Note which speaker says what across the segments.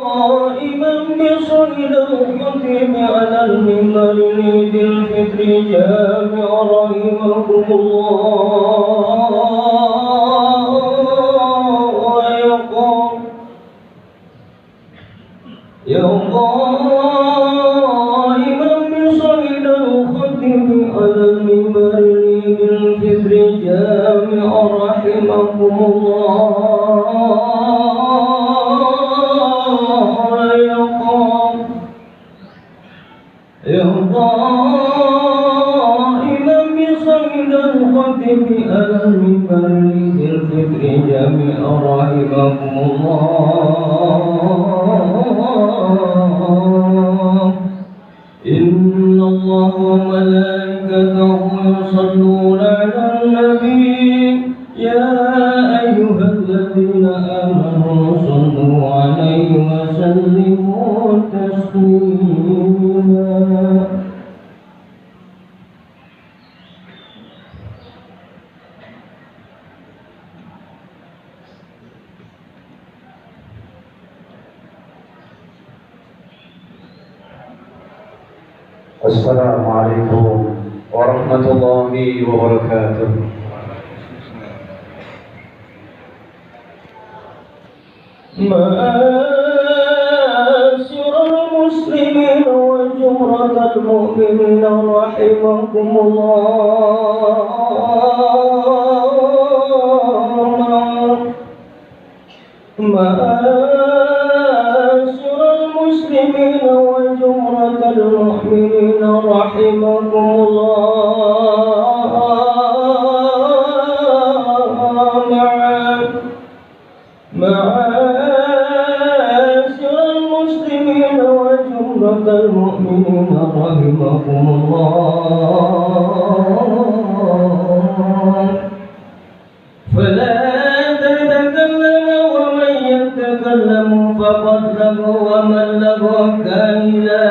Speaker 1: قائما بصيد الخطيب على المنبر لعيد الفطر جامع رحمكم الله قائما بصيد الخطيب على المنبر لعيد الفطر جامع رحمكم الله قائما بصيد الخطيب على المنبر لعيد الفطر جامع رحمكم الله إن الله وملائكته يصلون على النبي يا أيها الذين آمنوا صلوا عليه وسلموا تسليما.
Speaker 2: السلام عليكم ورحمة الله وبركاته.
Speaker 1: معاشر المسلمين وجمرة المؤمنين رحمكم الله. معاشر المسلمين وجمرة المؤمنين رحمكم الله. معاشر المسلمين وجمرة المؤمنين رحمكم الله. فلا تتكلم ومن يتكلم فقد لغوا ومن لغوا كائلا.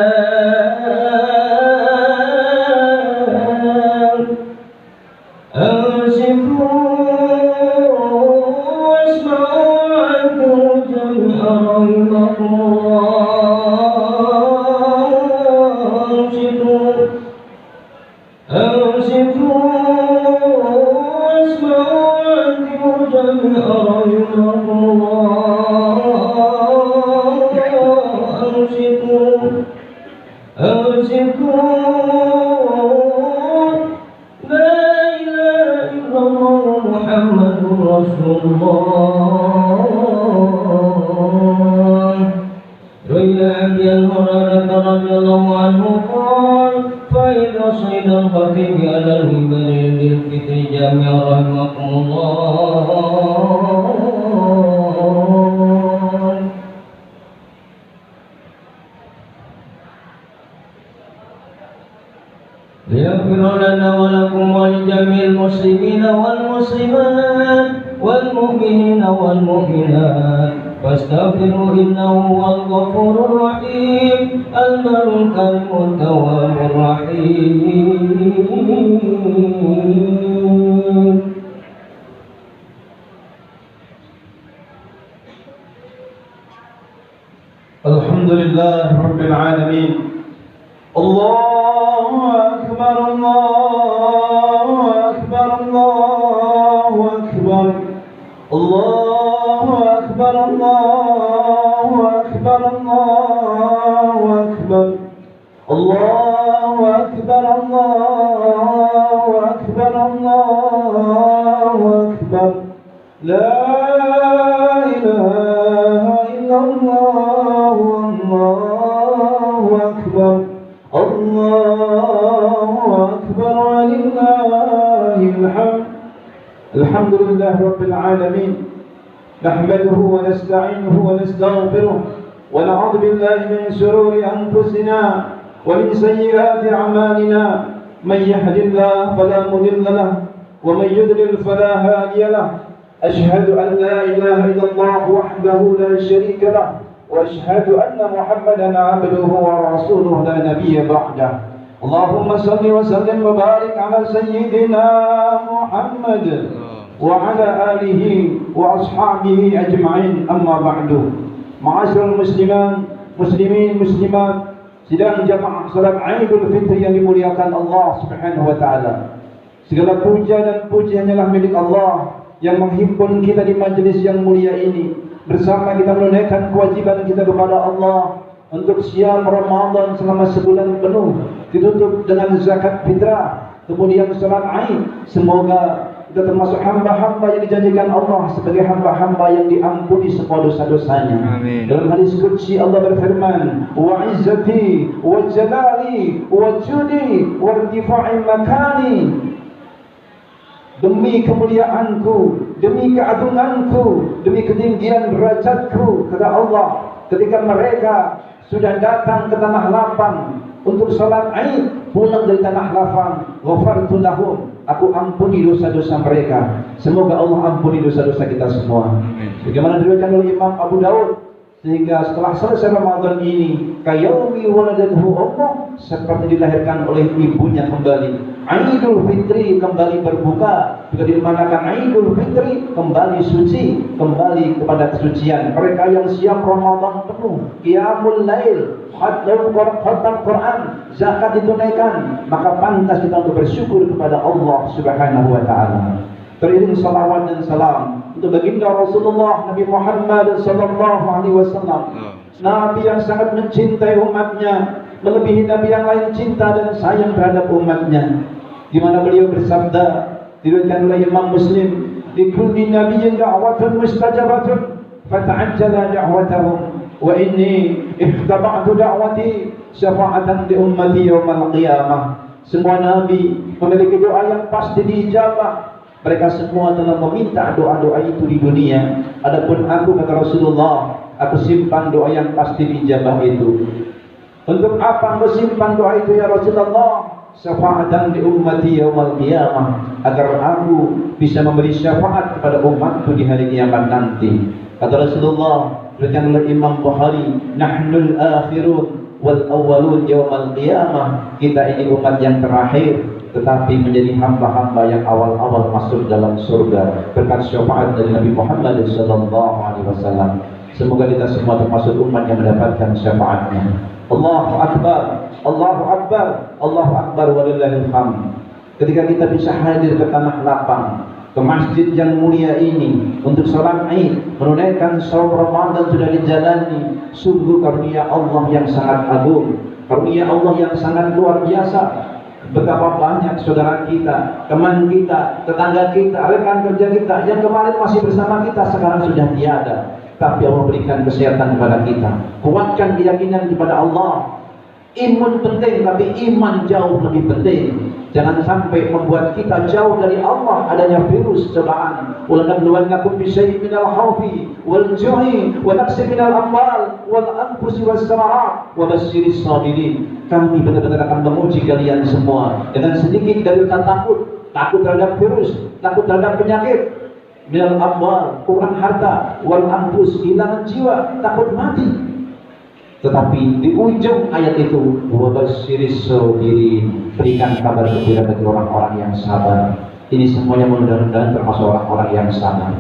Speaker 1: ليغفر لنا ولكم ولجميع المسلمين والمسلمات والمؤمنين والمؤمنات فاستغفروا إنه هو الغفور الرحيم المن الكريم التواب الرحيم.
Speaker 2: الحمد لله رب العالمين. الله أكبر الله أكبر الله أكبر الله أكبر الله أكبر الله أكبر الله أكبر الله أكبر الله أكبر لا إله إلا الله الله أكبر الله أكبر ولله الحمد. الحمد لله رب العالمين، نحمده ونستعينه ونستغفره ونعوذ بالله من شرور أنفسنا ومن سيئات أعمالنا. من يهد الله فلا مضل له ومن يضلل فلا هادي له. أشهد أن لا إله إلا الله وحده لا شريك له وأشهد أن محمدا عبده ورسوله لا نبي بعده. اللهم صل وسلم وبارك على سيدنا محمد وعلى آله وأصحابه أجمعين. أما بعد، Ma'asyiral muslimin muslimat, sidang jamaah salat Idul Fitri yang dimuliakan Allah Subhanahu wa taala. Segala puja dan puji hanyalah milik Allah yang menghimpun kita di majelis yang mulia ini. Bersama kita menunaikan kewajiban kita kepada Allah untuk siam Ramadan selama sebulan penuh, ditutup dengan zakat fitrah, kemudian salat Aid. Semoga kita termasuk hamba-hamba yang dijanjikan Allah sebagai hamba-hamba yang diampuni semua dosa-dosanya.
Speaker 3: Amin.
Speaker 2: Dalam hadis qudsi Allah berfirman, wa izzati wa jalali wa judi wa irtifa'i makani, demi kemuliaanku, demi keagunganku, demi ketinggian derajatku, kata Allah, ketika mereka sudah datang ke tanah lapang untuk salat Aid, pulang dari tanah lapang, ghafartu lahum, aku ampuni dosa-dosa mereka. Semoga Allah ampuni dosa-dosa kita semua. Bagaimana diriwayatkan oleh Imam Abu Daud, sehingga setelah selesai Ramadan ini, kayaumi waladathu ummuh, seperti dilahirkan oleh ibunya kembali. Idul Fitri kembali berbuka, juga dimanakan Idul Fitri kembali suci, kembali kepada kesucian. Mereka yang siap Ramadan penuh, qiyamul lail, khatam Quran, zakat ditunaikan, maka pantas kita untuk bersyukur kepada Allah Subhanahu wa taala. Teriring salawat dan salam untuk baginda Rasulullah Nabi Muhammad sallallahu alaihi wasallam, Nabi yang sangat mencintai umatnya, melebihi Nabi yang lain cinta dan sayang terhadap umatnya. Di mana beliau bersabda, diriwayatkan oleh Imam Muslim, "Li kulli nabiyyin da'watun mustajabatun, fata'ajjala da'watahum, wa inni ihtaba'tu da'wati syafa'atan li ummati yaumal qiyamah." Semua nabi memiliki doa yang pasti diijabah. Mereka semua telah meminta doa-doa itu di dunia. Adapun aku, kata Rasulullah, aku simpan doa yang pasti diijabah itu. Untuk apa aku simpan doa itu ya Rasulullah? Syafa'atan li ummati yaumal qiyamah, agar aku bisa memberi syafaat kepada umatku di hari kiamat nanti. Kata Rasulullah, diriwayatkan oleh Imam Bukhari, nahnul akhirun wal awwalun yaumal qiyamah. Kita ini umat yang terakhir, tetapi menjadi hamba-hamba yang awal-awal masuk dalam surga berkat syafaat dari Nabi Muhammad sallallahu alaihi wasallam. Semoga kita semua termasuk umat yang mendapatkan syafaatnya. Allahu Akbar, Allahu Akbar, Allahu Akbar walillahil hamd. Ketika kita bisa hadir ke tanah lapang, ke masjid yang mulia ini untuk salat Aid, menunaikan saum Ramadan sudah dijalani, sungguh karunia Allah yang sangat agung, karunia Allah yang sangat luar biasa. Betapa banyak saudara kita, teman kita, tetangga kita, rekan kerja kita yang kemarin masih bersama kita sekarang sudah tiada. Tapi Allah berikan kesehatan kepada kita. Kuatkan keyakinan kepada Allah. Imun penting, tapi iman jauh lebih penting. Jangan sampai membuat kita jauh dari Allah adanya virus cobaan. Walanabluwannakum bisyai'in minal khawfi wal ju'i wa naqsin minal amwal wal anfusi was samarat wa basyiris sabirin. Kami benar-benar akan menguji kalian semua dengan sedikit dari takut terhadap virus, takut terhadap penyakit, minal amwal, kurang harta, wal anfus, kehilangan jiwa, takut mati. Tetapi di ujung ayat itu, wa basyiris sabirin, berikan kabar gembira bagi orang-orang yang sabar. Ini semuanya mudah-mudahan termasuk orang-orang yang sabar.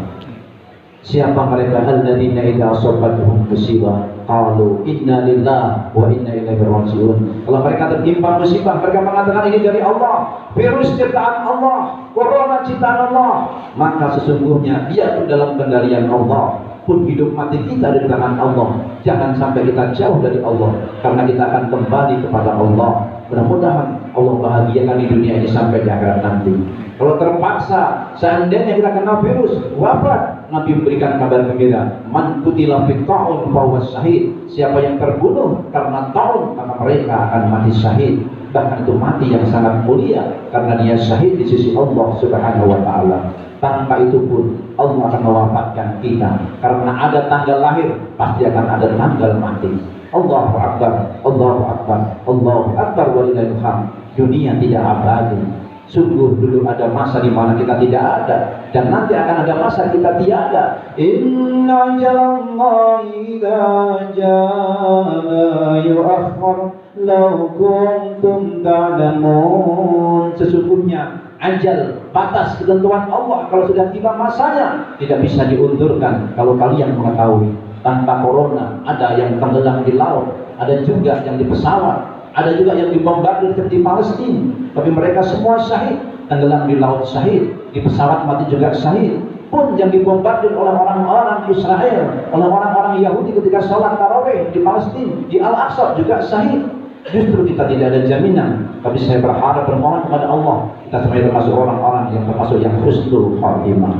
Speaker 2: Siapa mereka? Alladzina idza asabatuhum musibah qalu inna lillahi wa inna ilaihi raji'un. Kalau mereka tertimpa musibah, mereka mengatakan ini dari Allah, virus ciptaan Allah, corona ciptaan Allah. Maka sesungguhnya dia itu dalam kendalian Allah. Pun hidup mati kita di tangan Allah. Jangan sampai kita jauh dari Allah, karena kita akan kembali kepada Allah. Mudah-mudahan Allah bahagiakan di dunia ini sampai di akhirat nanti. Kalau terpaksa seandainya kita kena virus wafat, Nabi memberikan kabar gembira, man qutila fi ta'un fa huwa syahid. Siapa yang terbunuh karena taun, maka mereka akan mati syahid. Bahkan itu mati yang sangat mulia, karena dia syahid di sisi Allah Subhanahu wa taala. Tanpa itu pun Allah akan mewafatkan kita, karena ada tanggal lahir pasti akan ada tanggal mati. Allahu Akbar, Allahu Akbar, Allahu Akbar walillahil hamd. Dunia tidak abadi. Sungguh dulu ada masa di mana kita tidak ada, dan nanti akan ada masa kita tiada. Inna jalallahi idza jaa yu'akhkhar law kuntum ta'lamun. Sesungguhnya ajal, batas ketentuan Allah kalau sudah tiba masanya tidak bisa diundurkan kalau kalian mengetahui.
Speaker 3: tanpa corona, ada yang tenggelam di laut, ada juga yang di pesawat, ada juga yang dibombardir di Palestina, tapi mereka semua syahid. Tenggelam di laut syahid, di pesawat mati juga syahid. Pun yang dibombardir oleh orang-orang Israel, oleh orang-orang Yahudi ketika sholat tarawih di Palestina, di Al-Aqsa juga syahid. Justru kita tidak ada jaminan, tapi saya berharap bermohon kepada Allah, kita semuanya termasuk orang-orang yang termasuk yang husnul khatimah.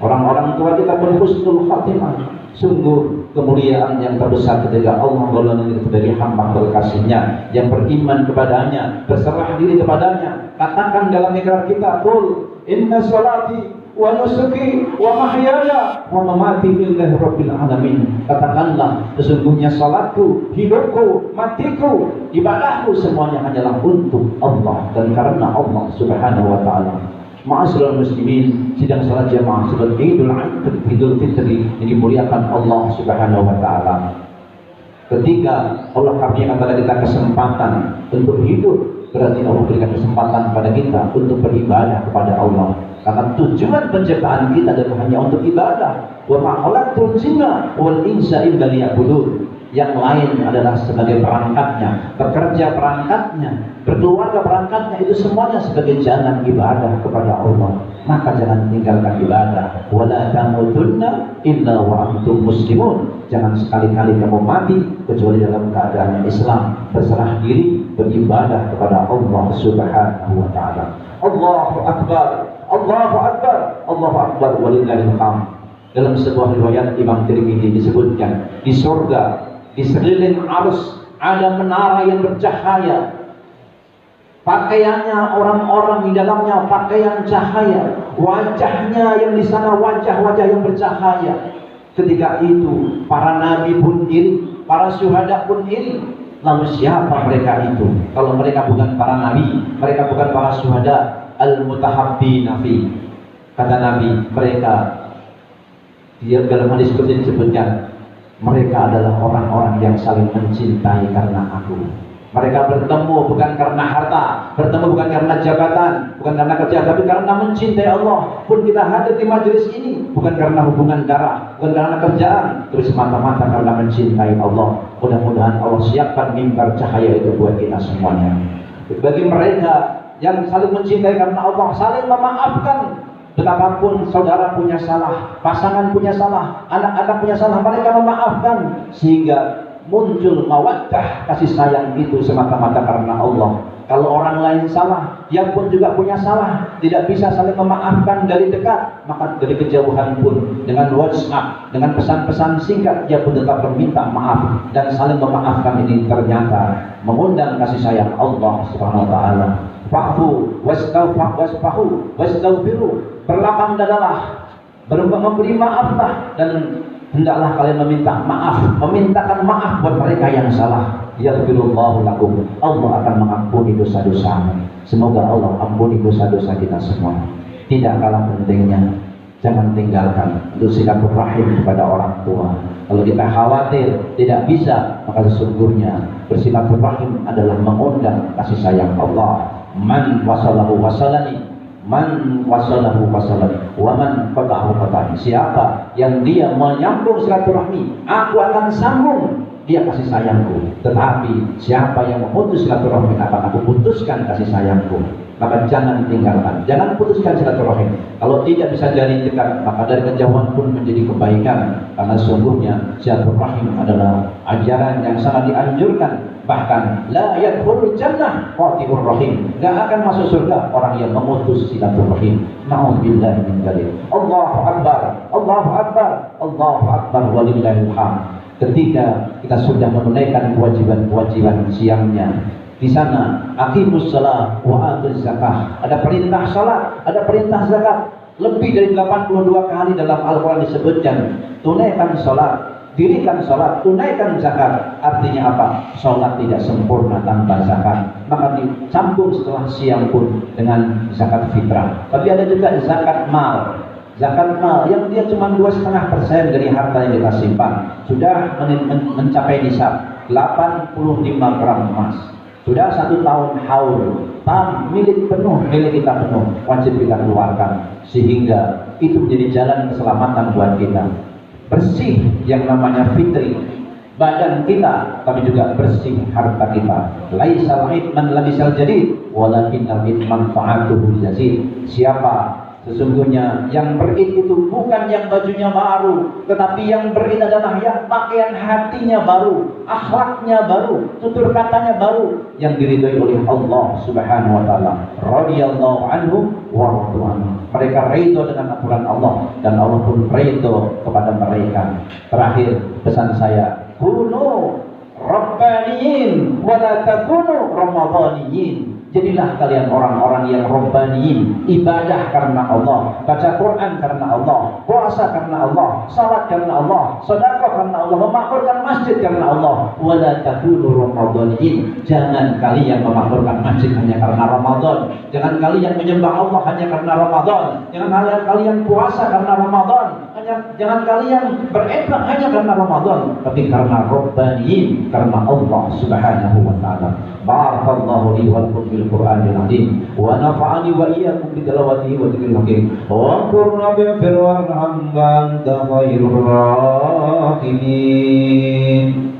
Speaker 3: Orang-orang tua kita pun husnul khatimah. Sungguh kemuliaan yang terbesar ketika Allah golongan itu dari hamba berkasihnya yang beriman kepadanya, berserah diri kepadanya. Katakan dalam ikrar kita, qul inna salati wa nusuki wa mahyaya wa mamati lillahi rabbil alamin. Katakanlah, sesungguhnya salatku, hidupku, matiku, ibadahku semuanya hanyalah untuk Allah dan karena Allah Subhanahu wa taala. Ma'asyiral muslimin, sidang salat jamaah salat Idul Fitri yang dimuliakan Allah Subhanahu wa taala. Ketika Allah karuniakan kepada kita kesempatan untuk hidup, berarti Allah berikan kesempatan kepada kita untuk beribadah kepada Allah. Karena tujuan penciptaan kita adalah hanya untuk ibadah. Wa ma khalaqtul jinna wal insa illa liya'budun. Yang lain adalah sebagai perangkatnya, bekerja perangkatnya, berkeluarga perangkatnya, itu semuanya sebagai jalan ibadah kepada Allah. Maka jangan tinggalkan ibadah. Wala tamutunna illa wa antum muslimun. Jangan sekali-kali kamu mati kecuali dalam keadaan Islam, berserah diri, beribadah kepada Allah Subhanahu wa taala. Allahu akbar, Allahu akbar, Allahu akbar walillahil hamd. Dalam sebuah riwayat Imam Tirmidzi disebutkan, di surga di sekeliling arus ada menara yang bercahaya. Pakaiannya orang-orang di dalamnya pakaian cahaya, wajahnya yang di sana wajah-wajah yang bercahaya. Ketika itu para nabi pun iri, para syuhada pun iri. Lalu siapa mereka itu? Kalau mereka bukan para nabi, mereka bukan para syuhada, al-mutahabbina fi. Kata Nabi, mereka, dia dalam hadis qudsi disebutkan, mereka adalah orang-orang yang saling mencintai karena aku. Mereka bertemu bukan karena harta, bertemu bukan karena jabatan, bukan karena kerja, tapi karena mencintai Allah. Pun kita hadir di majelis ini bukan karena hubungan darah, bukan karena kerjaan, tapi semata-mata karena mencintai Allah. Mudah-mudahan Allah siapkan mimbar cahaya itu buat kita semuanya. Bagi mereka yang saling mencintai karena Allah, saling memaafkan. Betapapun saudara punya salah, pasangan punya salah, anak-anak punya salah, mereka memaafkan sehingga muncul mawaddah, kasih sayang itu semata-mata karena Allah. Kalau orang lain salah, dia pun juga punya salah, tidak bisa saling memaafkan dari dekat, maka dari kejauhan pun dengan WhatsApp, dengan pesan-pesan singkat, dia pun tetap meminta maaf dan saling memaafkan. Ini ternyata mengundang kasih sayang Allah Subhanahu wa taala. Fa'fu wasfahu wastaghfiru. Berlapang dadalah, memberi maaflah, dan hendaklah kalian meminta maaf, memintakan maaf buat mereka yang salah. Yaghfirullahu lakum. Allah akan mengampuni dosa-dosamu. Semoga Allah ampuni dosa-dosa kita semua. Tidak kalah pentingnya, jangan tinggalkan untuk silaturahim kepada orang tua. Kalau kita khawatir tidak bisa, maka sesungguhnya bersilaturahim adalah mengundang kasih sayang Allah. Man wasalahu wasalani, man wasalahu wasalani, wa man qata'ahu qata'ani. Siapa yang dia menyambung silaturahmi, aku akan sambung dia kasih sayangku. Tetapi siapa yang memutus silaturahmi, akan aku putuskan kasih sayangku. Maka jangan tinggalkan, jangan putuskan silaturahim. Kalau tidak bisa dari dekat, maka dari kejauhan pun menjadi kebaikan. Karena sungguhnya silaturahim adalah ajaran yang sangat dianjurkan. Bahkan la yadkhulul jannah qati'ur rahim, enggak akan masuk surga orang yang memutus silaturahim. Na'udzubillahi min dzalik. Allahu akbar, Allahu akbar, Allahu akbar walillahil hamd. Ketika kita sudah menunaikan kewajiban-kewajiban siangnya, di sana aqimus shalah wa atuz zakah. Ada perintah salat, ada perintah zakat. Lebih dari 82 kali dalam Al-Qur'an disebutkan tunaikan salat, dirikan salat, tunaikan zakat. Artinya apa? Salat tidak sempurna tanpa zakat. Maka dicampur setelah siang pun dengan zakat fitrah. Tapi ada juga zakat mal. Zakat mal yang dia cuma 2,5% dari harta yang kita simpan sudah mencapai nisab 85 gram emas. Sudah 1 tahun haul, milik penuh, milik kita penuh, wajib kita keluarkan, sehingga itu menjadi jalan keselamatan buat kita. bersih yang namanya fitri badan kita, tapi juga bersih harta kita. Laisal id man labisal jadid walakin al-id manfaatuhu yazid. Siapa sesungguhnya yang berid itu bukan yang bajunya baru, tetapi yang berid adalah yang pakaian hatinya baru, akhlaknya baru, tutur katanya baru, yang diridhoi oleh Allah Subhanahu wa taala. Radhiyallahu anhu wa radu anhu. Mereka ridho dengan aturan Allah dan Allah pun ridho kepada mereka. Terakhir pesan saya, kunu rabbaniyin wa la takunu ramadhaniyin. Jadilah kalian orang-orang yang rabbaniyin, ibadah karena Allah, baca Quran karena Allah, puasa karena Allah, salat karena Allah, sedekah karena Allah, memakmurkan masjid karena Allah. Wala takunu ramadhaniyin. Jangan kalian memakmurkan masjid hanya karena Ramadan. Jangan kalian menyembah Allah hanya karena Ramadan. Jangan kalian puasa karena Ramadan. Jangan kalian beribadah hanya karena Ramadan, tapi karena rabbaniyin, karena Allah Subhanahu wa taala. Barakallahu li wa lakum bil Qur'anil azim wa nafa'ani wa iyyakum bi tilawatihi wa dzikril hakim. Wa qur rabbi fir warham wa anta khairur rahimin.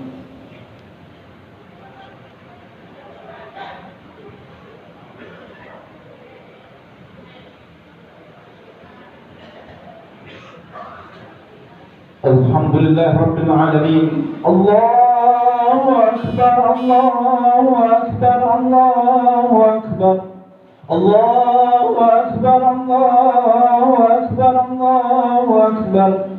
Speaker 3: Alhamdulillah Rabbil Alamin. Allahu Akbar, Allahu Akbar, Allahu Akbar, Allahu Akbar, Allahu Akbar, Allahu Akbar,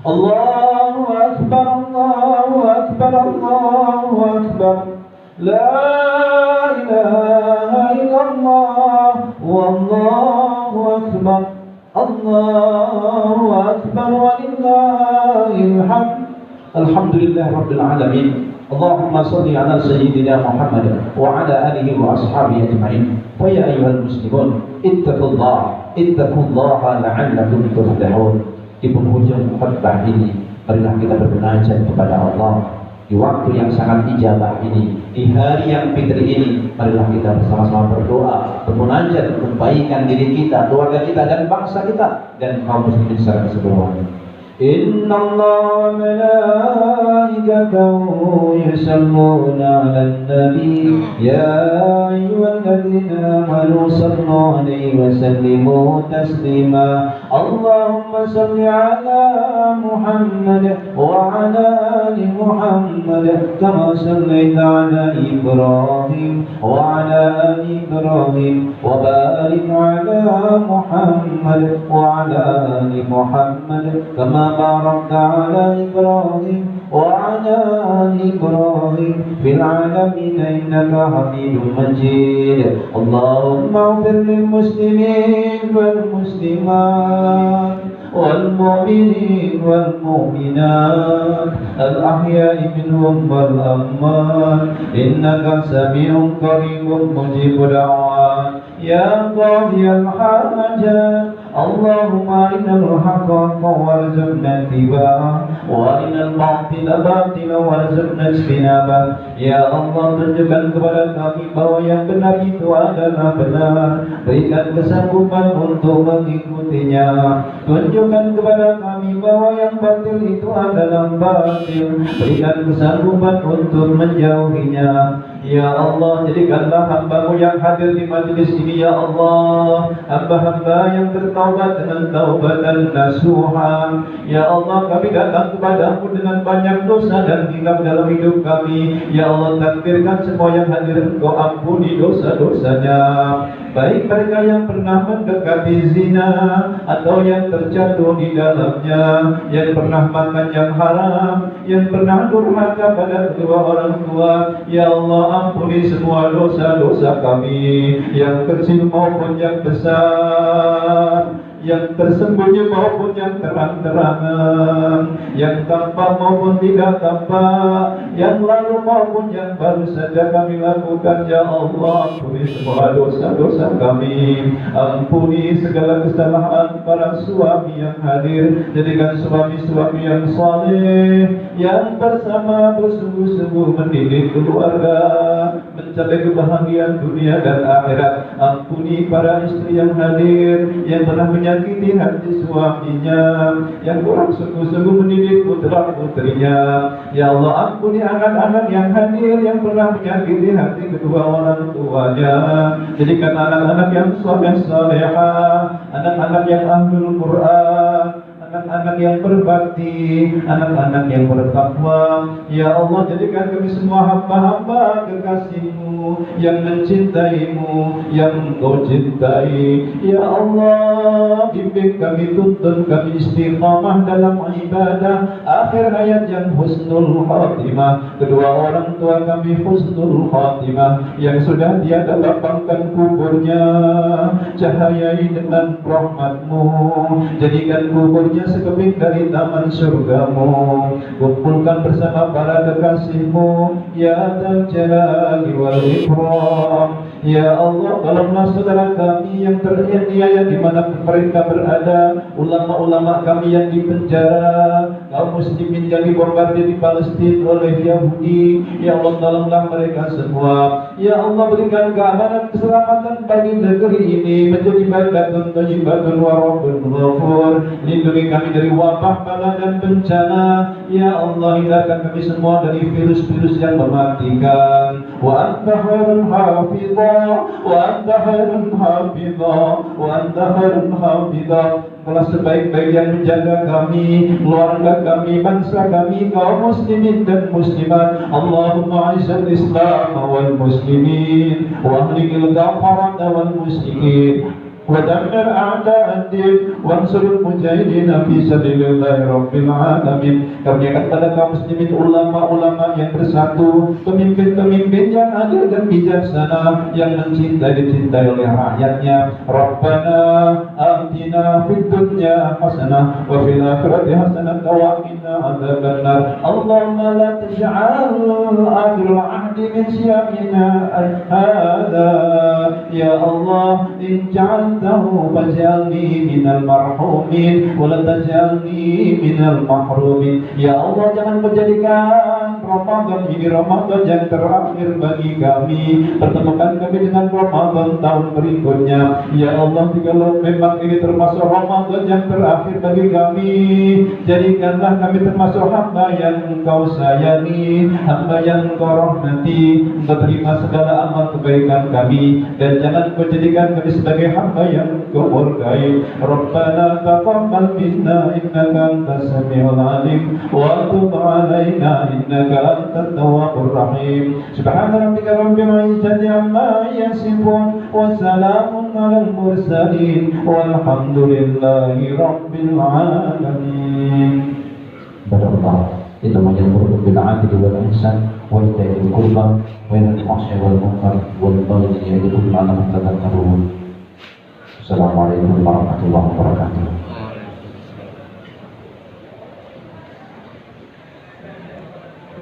Speaker 3: Allahu Akbar, Allahu Akbar, Allahu Akbar. La ilaha illallah wallahu akbar. Allahu Akbar walillahil hamd. Alhamdulillah Rabbil Alamin. Allahumma salli ala Sayyidina Muhammad wa ala alihi wa ashabihi ajma'in. Wa ya ayyuhal muslimun, ittaqullaha la'allakum tuflihun. Di penghujung khutbah ini, marilah kita bermunajat kepada Allah. Di waktu yang sangat ijabah ini, di hari yang fitri ini, marilah kita bersama-sama berdoa, bermunajat, kebaikan diri kita, keluarga kita, dan bangsa kita, dan kaum muslimin secara keseluruhan. Inna Allah wa malaikatahu yusalluna 'alan nabi ya ayyuhalladzina amanu sallu 'alaihi wa sallimu taslima. Allahumma salli 'ala Muhammad wa 'ala ali Muhammad kama sallaita 'ala Ibrahim wa 'ala ali Ibrahim wa barik 'ala Muhammad wa 'ala ali Muhammad kama باركت على إبراهيم وعلى آل إبراهيم في العالمين إنك حميد مجيد. اللهم اغفر للمسلمين والمسلمات والمؤمنين والمؤمنات الأحياء منهم والأموات إنك سميع قريب مجيب دعوات يا قاضي الحاجات. اللهم أرنا الحق حقا وارزقنا اتباعه وأرنا الباطل باطلا وارزقنا اجتنابه. Ya Allah, tunjukkan kepada kami bahwa yang benar itu adalah benar, berikan kesanggupan untuk mengikutinya. Tunjukkan kepada kami bahwa yang batil itu adalah batil, berikan kesanggupan untuk menjauhinya. Ya Allah, jadikanlah hamba-Mu yang hadir di majlis ini, ya Allah, hamba-hamba yang bertaubat dengan taubatan nasuha. Ya Allah, kami datang kepada-Mu dengan banyak dosa dan hilaf dalam hidup kami. Ya Allah, takdirkan semua yang hadir, Engkau ampuni dosa-dosanya, baik mereka yang pernah mendekati zina atau yang terjatuh di dalamnya, yang pernah makan yang haram, yang pernah durhaka pada kedua orang tua. Ya Allah, ampuni semua dosa-dosa kami, yang kecil maupun yang besar, yang tersembunyi maupun yang terang-terangan, yang tampak maupun tidak tampak, yang lalu maupun yang baru saja kami lakukan. Ya Allah, ampuni semua dosa-dosa kami, ampuni segala kesalahan para suami yang hadir, jadikan suami-suami yang saleh,
Speaker 2: yang bersama bersungguh-sungguh mendidik keluarga mencapai kebahagiaan dunia dan akhirat. Ampuni para istri yang hadir yang pernah menyakiti hati suaminya, yang kurang sungguh-sungguh mendidik putra-putrinya. Ya Allah, ampuni anak-anak yang hadir yang pernah menyakiti hati kedua orang tuanya. Jadikan anak-anak yang saleh-salehah, anak-anak yang ahlul Quran, anak-anak yang berbakti, anak-anak yang bertakwa. Ya Allah, jadikan kami semua hamba-hamba kekasih-Mu yang mencintai-Mu, yang Engkau cintai. Ya Allah, bimbing kami, tuntun kami istiqamah dalam ibadah, akhir hayat yang husnul khatimah. Kedua orang tua kami husnul khatimah, yang sudah tiada lapangkan kuburnya, cahayai dengan rahmat-Mu. Jadikan kuburnya sekeping dari taman surga-Mu. Kumpulkan bersama para kekasih-Mu, ya Dzal Jalali wal Ikram. Ya Allah, tolonglah saudara kami yang teraniaya di mana mereka berada, ulama-ulama kami yang dipenjara, kaum muslimin yang dibombardir di Palestina oleh Yahudi. Ya Allah, tolonglah mereka semua. Ya Allah, berikan keamanan keselamatan bagi negeri ini menjadi baldatun thayyibatun wa rabbun ghafur. Lindungi kami dari wabah, bala dan bencana. Ya Allah, hindarkan kami semua dari virus-virus yang mematikan. Wa anta khairul hafidha, wa anta khairul hafidha, wa anta khairul hafidha. Engkaulah sebaik-baik yang menjaga kami, keluarga kami, bangsa kami, kaum muslimin dan muslimat. Allahumma a'izzal Islam wal muslimin, wa ahlikil kafarata wal musyrikin, ودمر أعداء الدين وانصر المجاهدين في سبيل الله رب العالمين. Kami akan pada kaum muslimin, ulama-ulama yang bersatu, pemimpin-pemimpin yang adil dan bijaksana, yang mencintai dicintai oleh rakyatnya. Rabbana atina fid dunya hasanah wa fil akhirati hasanah wa qina adzabannar. Allahumma la taj'al akhir ahdi min siyamina hadza. Ya Allah, in فاجعلني من المرحومين ولا تجعلني من المحرومين. Ya Allah, jangan menjadikan Ramadan ini Ramadan yang terakhir bagi kami. Pertemukan kami dengan Ramadan tahun berikutnya. Ya Allah, jikalau memang ini termasuk Ramadan yang terakhir bagi kami, jadikanlah kami termasuk hamba yang Engkau sayangi, hamba yang Engkau rahmati. Engkau terima segala amal kebaikan kami, dan jangan Engkau jadikan kami sebagai hamba yang Engkau murkai. Rabbana taqabbal minna innaka antas samiul alim wa tub alaina innaka antat tawwabur rahim. Subhana rabbika rabbil izzati amma yasifun wa salamun alal mursalin walhamdulillahi rabbil alamin.
Speaker 3: Barakallah. Itu majmur bil adli wal ihsan wa itaa'il qurba wa yanha 'anil wal munkar wal baghi ya'idukum la'allakum tadhakkarun. Assalamualaikum warahmatullahi wabarakatuh.